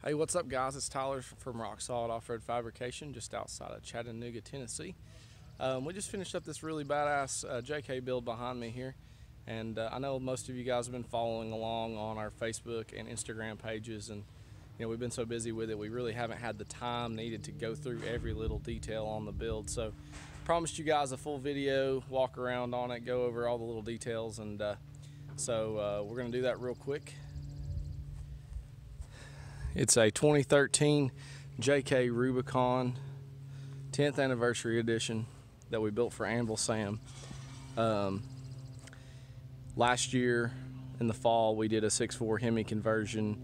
Hey, what's up, guys? It's Tyler from Rock Solid Off-Road Fabrication, just outside of Chattanooga, Tennessee. We just finished up this really badass JK build behind me here, and I know most of you guys have been following along on our Facebook and Instagram pages, and we've been so busy with it, we really haven't had the time needed to go through every little detail on the build. So, promised you guys a full video, walk around on it, go over all the little details, and so we're going to do that real quick. It's a 2013 JK Rubicon 10th anniversary edition that we built for Anvil Sam. Last year in the fall we did a 6.4 Hemi conversion.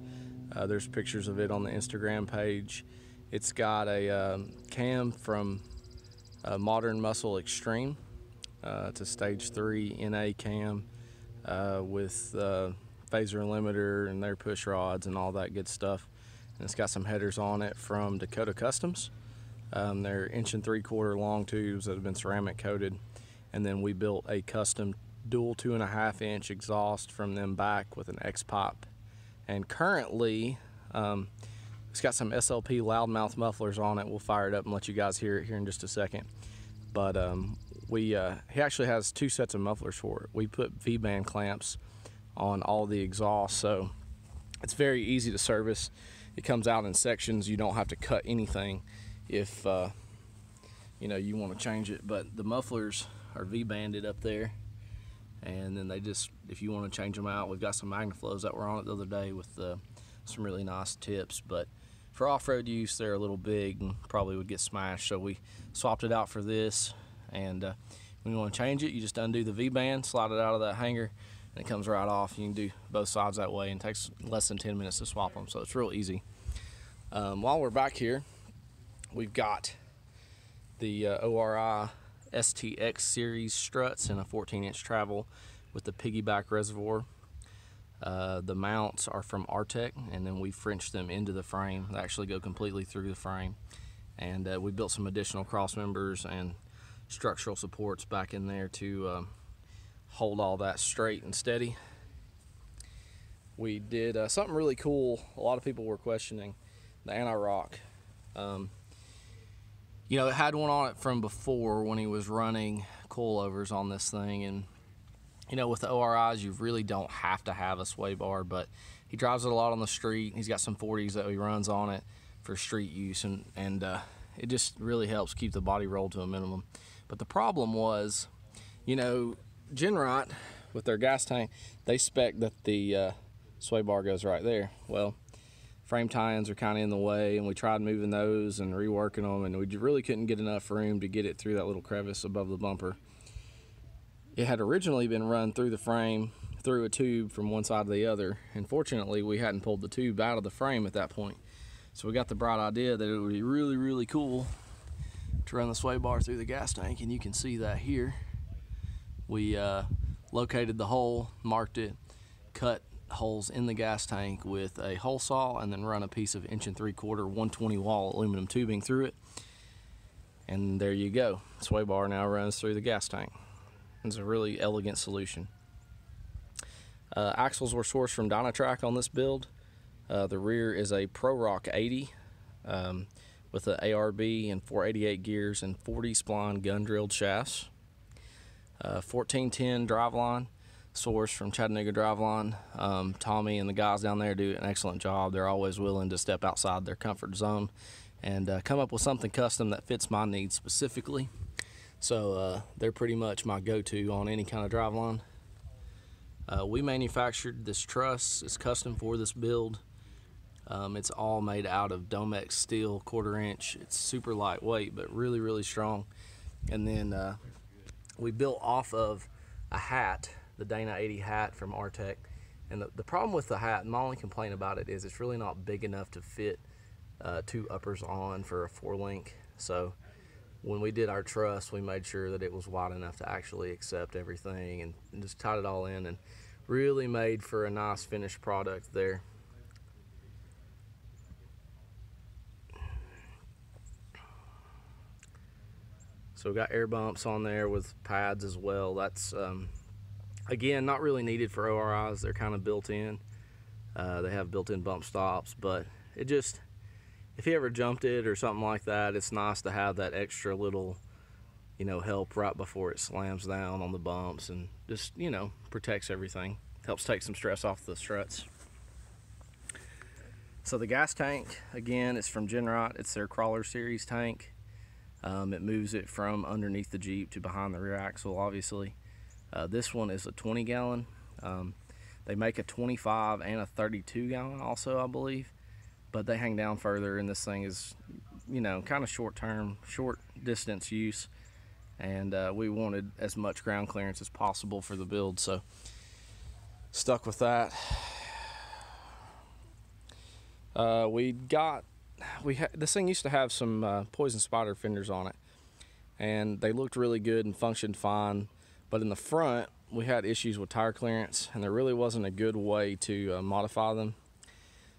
There's pictures of it on the Instagram page. It's got a cam from Modern Muscle Extreme. It's a stage 3 NA cam with phaser limiter and their push rods and all that good stuff. And it's got some headers on it from Dakota Customs. They're 1 3/4 long tubes that have been ceramic coated, and then we built a custom dual 2.5 inch exhaust from them back with an X pipe. And currently it's got some SLP loudmouth mufflers on it. We'll fire it up and let you guys hear it here in just a second. But he actually has 2 sets of mufflers for it. We put V-band clamps on all the exhaust, so it's very easy to service. It comes out in sections. You don't have to cut anything if you want to change it. But the mufflers are V-banded up there, and then if you want to change them out, we've got some MagnaFlows that were on it the other day with some really nice tips. But for off-road use, they're a little big and probably would get smashed, so we swapped it out for this. And when you want to change it, you just undo the V-band, slide it out of that hanger, and it comes right off. You can do both sides that way, and it takes less than 10 minutes to swap them, so it's real easy. While we're back here, we've got the ORI STX series struts in a 14-inch travel with the piggyback reservoir. The mounts are from Artec, and then we Frenched them into the frame. They actually go completely through the frame. And we built some additional cross members and structural supports back in there to hold all that straight and steady. We did something really cool. A lot of people were questioning the anti-rock. It had one on it from before when he was running coilovers on this thing, and with the ORIs you really don't have to have a sway bar, but he drives it a lot on the street. He's got some 40s that he runs on it for street use, and it just really helps keep the body roll to a minimum. But the problem was, Genrite with their gas tank, they spec that the sway bar goes right there. Well, frame tie-ins are kind of in the way, and we tried moving those and reworking them, and we really couldn't get enough room to get it through that little crevice above the bumper. It had originally been run through the frame, through a tube from one side to the other, and fortunately we hadn't pulled the tube out of the frame at that point. So we got the bright idea that it would be really, really cool to run the sway bar through the gas tank, and you can see that here. We located the hole, marked it, cut holes in the gas tank with a hole saw, and then run a piece of 1 3/4 120 wall aluminum tubing through it. And there you go. Sway bar now runs through the gas tank. It's a really elegant solution. Axles were sourced from Dynatrac on this build. The rear is a Pro Rock 80 with an ARB and 488 gears and 40 spline gun drilled shafts. 1410 driveline, sourced from Chattanooga Driveline. Tommy and the guys down there do an excellent job. They're always willing to step outside their comfort zone and come up with something custom that fits my needs specifically. So they're pretty much my go-to on any kind of driveline. We manufactured this truss. It's custom for this build. It's all made out of Domex steel, 1/4 inch. It's super lightweight, but really, really strong. And then we built off of a hat, the Dana 80 hat from Artec. And the problem with the hat, my only complaint about it, is it's really not big enough to fit 2 uppers on for a 4-link. So when we did our truss, we made sure that it was wide enough to actually accept everything, and just tied it all in, and really made for a nice finished product there. So we got air bumps on there with pads as well. That's again, not really needed for ORIs. They're kind of built in. They have built-in bump stops, but It just, if you ever jumped it or something like that, it's nice to have that extra little, you know, help right before it slams down on the bumps, and just, you know, protects everything. Helps take some stress off the struts. So the gas tank, again, it's from Genrite. It's their Crawler Series tank. It moves it from underneath the Jeep to behind the rear axle, obviously. This one is a 20 gallon. They make a 25 and a 32 gallon also, I believe, but they hang down further, and this thing is, you know, kind of short distance use, and we wanted as much ground clearance as possible for the build, so stuck with that. This thing used to have some poison spider fenders on it, and they looked really good and functioned fine, but in the front we had issues with tire clearance, and there really wasn't a good way to modify them.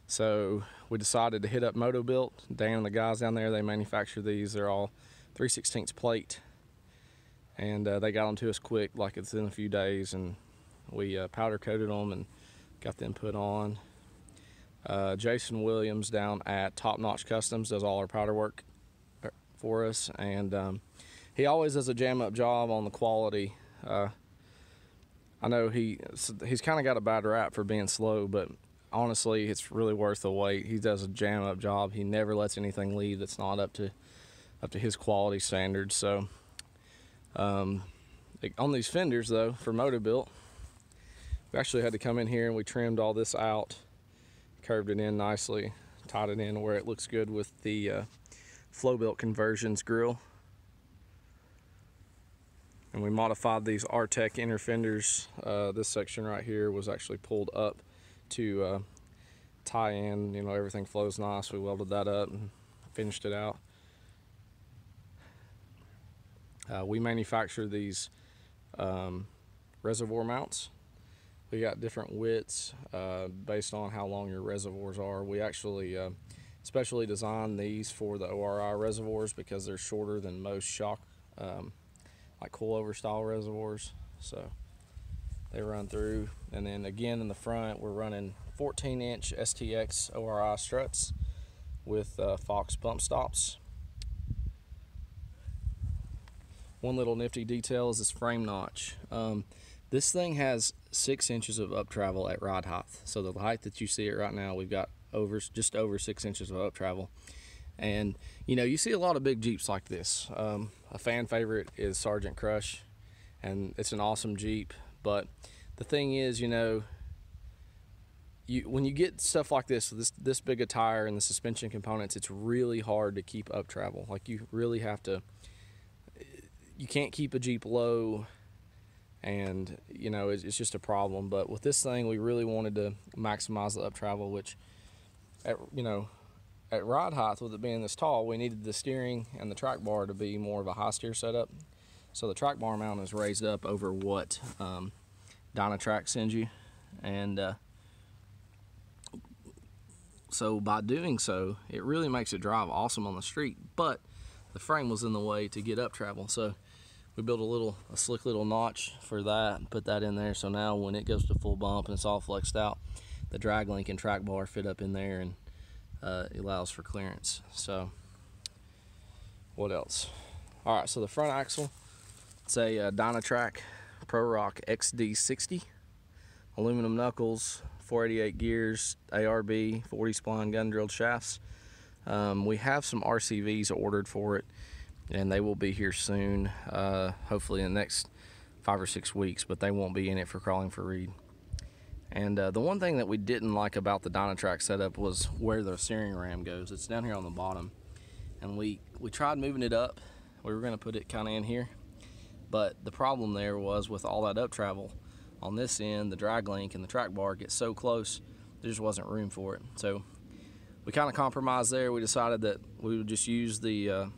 So we decided to hit up Moto-Built. Dan and the guys down there, they manufacture these. They're all 3/16 plate, and they got them to us quick, like it's in a few days, and we powder coated them and got them put on. Jason Williams down at Top Notch Customs does all our powder work for us, and he always does a jam up job on the quality. I know he's kind of got a bad rap for being slow, but honestly, it's really worth the wait. He does a jam up job. He never lets anything leave that's not up to his quality standards. So on these fenders though, for Moto-Built, we actually had to come in here and we trimmed all this out, curved it in nicely, tied it in where it looks good with the Flow-Built Conversions grill. And we modified these R-Tech inner fenders. This section right here was actually pulled up to tie in, you know, everything flows nice. We welded that up and finished it out. We manufacture these reservoir mounts. We got different widths based on how long your reservoirs are. We actually specially designed these for the ORI reservoirs because they're shorter than most shock like coilover style reservoirs, so they run through. And then again in the front, we're running 14-inch STX ORI struts with Fox pump stops. One little nifty detail is this frame notch. This thing has 6 inches of up travel at ride height. So the height that you see it right now, we've got just over 6 inches of up travel. And you know, you see a lot of big Jeeps like this. A fan favorite is Sergeant Crush, and it's an awesome Jeep. But the thing is, you know, when you get stuff like this big a tire and the suspension components, it's really hard to keep up travel. Like, you really have to. You can't keep a Jeep low, and you know, it's just a problem. But with this thing, we really wanted to maximize the up travel, which, at ride height, with it being this tall, we needed the steering and the track bar to be more of a high steer setup. So the track bar mount is raised up over what Dynatrack sends you, and so by doing so, it really makes it drive awesome on the street. But the frame was in the way to get up travel, so we built a slick little notch for that and put that in there. So now when it goes to full bump and it's all flexed out, the drag link and track bar fit up in there, and it allows for clearance. So what else? All right, so the front axle, it's a Dynatrack Pro Rock XD60, aluminum knuckles, 488 gears, ARB, 40 spline gun drilled shafts. We have some RCVs ordered for it, and they will be here soon, hopefully in the next 5 or 6 weeks, but they won't be in it for crawling for Reed. And the one thing that we didn't like about the Dynatrack setup was where the steering ram goes. It's down here on the bottom, and we tried moving it up. We were going to put it kind of in here, but the problem there was with all that up travel on this end, the drag link and the track bar get so close, there just wasn't room for it. So we kind of compromised there. We decided that we would just use the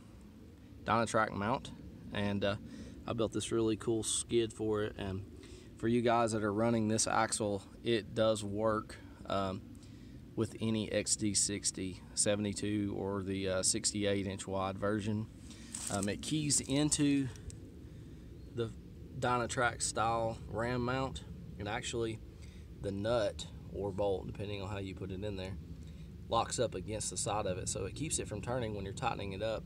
Dynatrack mount, and I built this really cool skid for it. And for you guys that are running this axle, it does work with any XD60 72 or the 68-inch wide version. It keys into the Dynatrack style ram mount, and actually the nut or bolt, depending on how you put it in there, locks up against the side of it, so it keeps it from turning when you're tightening it up.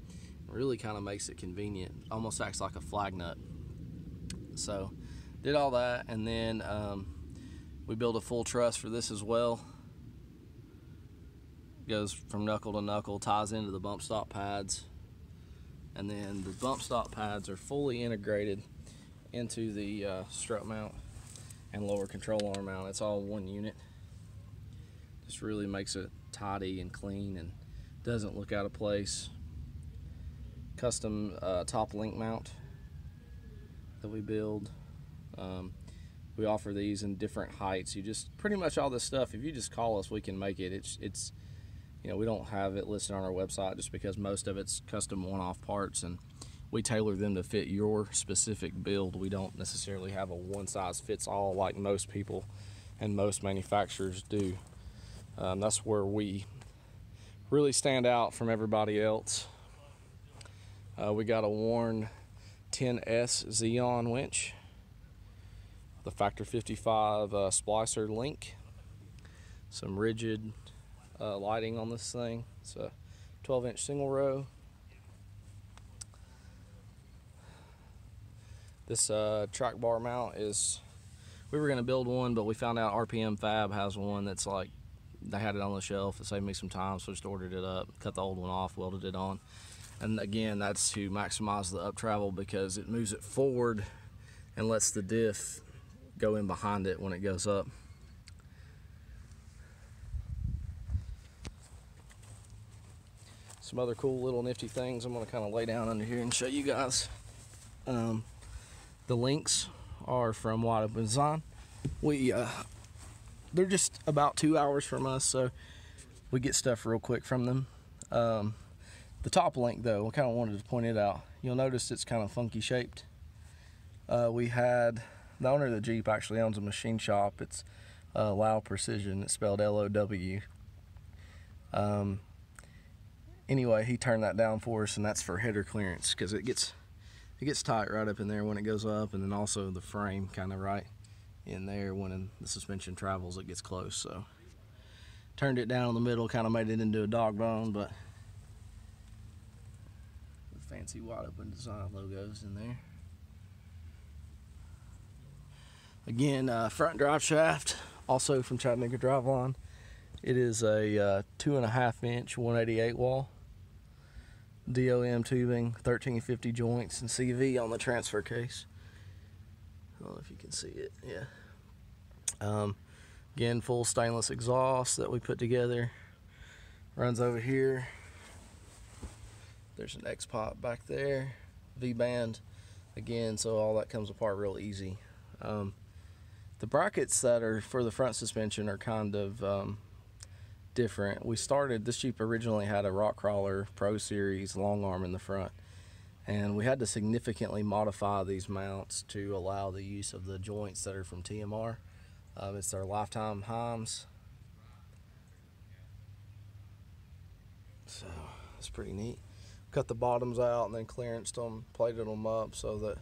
It really kind of makes it convenient. Almost acts like a flag nut. So did all that, and then we built a full truss for this as well. Goes from knuckle to knuckle, ties into the bump stop pads, and then the bump stop pads are fully integrated into the strut mount and lower control arm mount. It's all one unit. Just really makes it tidy and clean and doesn't look out of place. Custom top link mount that we build. We offer these in different heights. You just pretty much all this stuff, if you just call us, we can make it. It's you know, we don't have it listed on our website just because most of it's custom one-off parts, and we tailor them to fit your specific build. We don't necessarily have a one-size-fits-all like most people and most manufacturers do. That's where we really stand out from everybody else. We got a Warn 10S Xeon winch, the Factor 55 splicer link, some rigid lighting on this thing. It's a 12-inch single row. This track bar mount is, we were going to build one, but we found out RPM Fab has one that's like, they had it on the shelf. It saved me some time, so just ordered it up, cut the old one off, welded it on. And again, that's to maximize the up travel because it moves it forward and lets the diff go in behind it when it goes up. Some other cool little nifty things I'm going to kind of lay down under here and show you guys. The links are from Wide Open Design. They're just about 2 hours from us, so we get stuff real quick from them. The top link, though, I kind of wanted to point it out. You'll notice it's kind of funky shaped. We had, the owner of the Jeep actually owns a machine shop. It's Low Precision. It's spelled L-O-W. Anyway, he turned that down for us, and that's for header clearance because it gets tight right up in there when it goes up, and then also the frame kind of right in there when the suspension travels, it gets close. So turned it down in the middle, kind of made it into a dog bone, but the fancy Wide Open Design logos in there. Again, front drive shaft, also from Chattanooga Driveline. It is a 2.5-inch 188 wall. DOM tubing, 1350 joints, and CV on the transfer case. I don't know if you can see it, yeah. Again, full stainless exhaust that we put together. Runs over here. There's an X-Pop back there. V-band, again, so all that comes apart real easy. The brackets that are for the front suspension are kind of different. We started, this Jeep originally had a Rock Crawler Pro Series long arm in the front, and we had to significantly modify these mounts to allow the use of the joints that are from TMR. It's their lifetime Heims, so it's pretty neat. Cut the bottoms out and then clearanced them, plated them up so that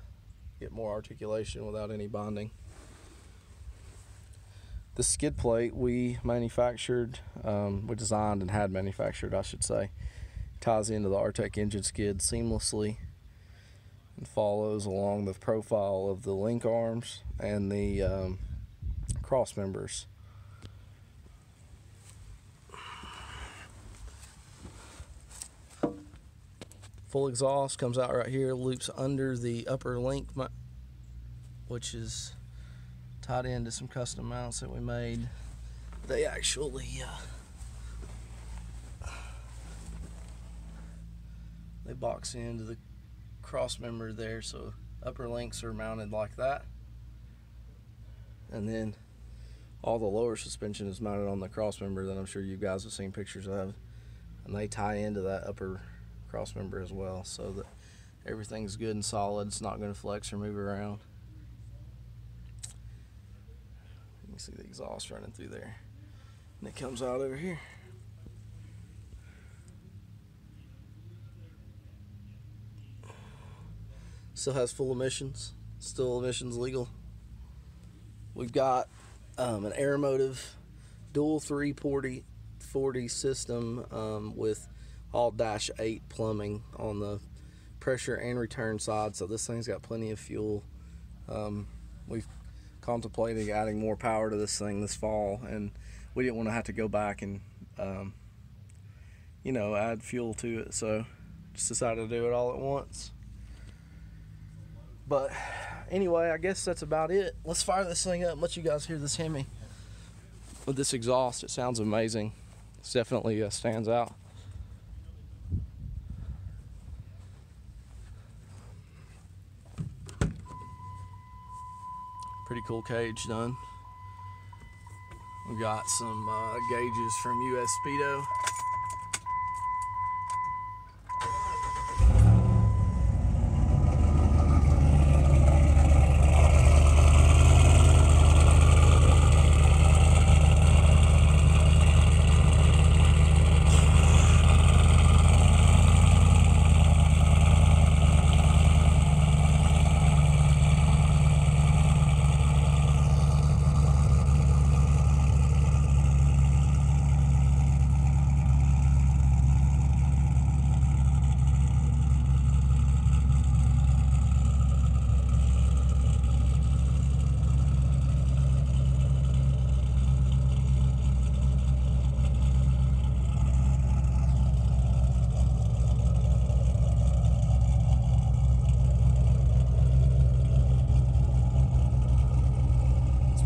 you get more articulation without any bonding. The skid plate we manufactured, we designed and had manufactured, I should say. Ties into the Artec engine skid seamlessly and follows along the profile of the link arms and the cross members. Full exhaust comes out right here, loops under the upper link, which is tied into some custom mounts that we made. They actually they box into the cross member there, so upper links are mounted like that, and then all the lower suspension is mounted on the cross member that I'm sure you guys have seen pictures of, and they tie into that upper cross member as well, so that everything's good and solid. It's not going to flex or move around. You can see the exhaust running through there, and it comes out over here. Still has full emissions, still emissions legal. We've got an Aeromotive dual 340 60/40 system with all -8 plumbing on the pressure and return side, so this thing's got plenty of fuel. We've contemplated adding more power to this thing this fall, and we didn't want to have to go back and you know, add fuel to it, so just decided to do it all at once. But anyway, I guess that's about it. Let's fire this thing up and let you guys hear this Hemi with this exhaust. It sounds amazing. It definitely stands out. Pretty cool cage done. We got some gauges from US Speedo.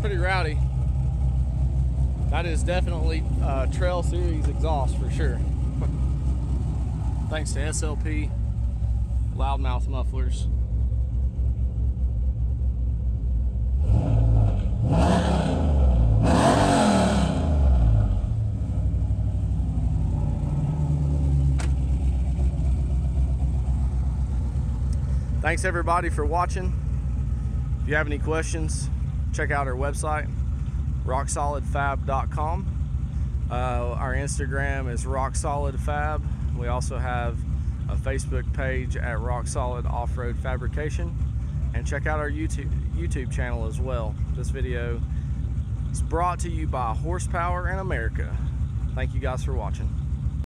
Pretty rowdy. That is definitely Trail Series exhaust for sure. Thanks to SLP loudmouth mufflers. Thanks everybody for watching. If you have any questions, check out our website, rocksolidfab.com. Our Instagram is rocksolidfab. We also have a Facebook page at Rock Solid Off-Road Fabrication, and check out our YouTube channel as well. This video is brought to you by Horsepower in America. Thank you guys for watching.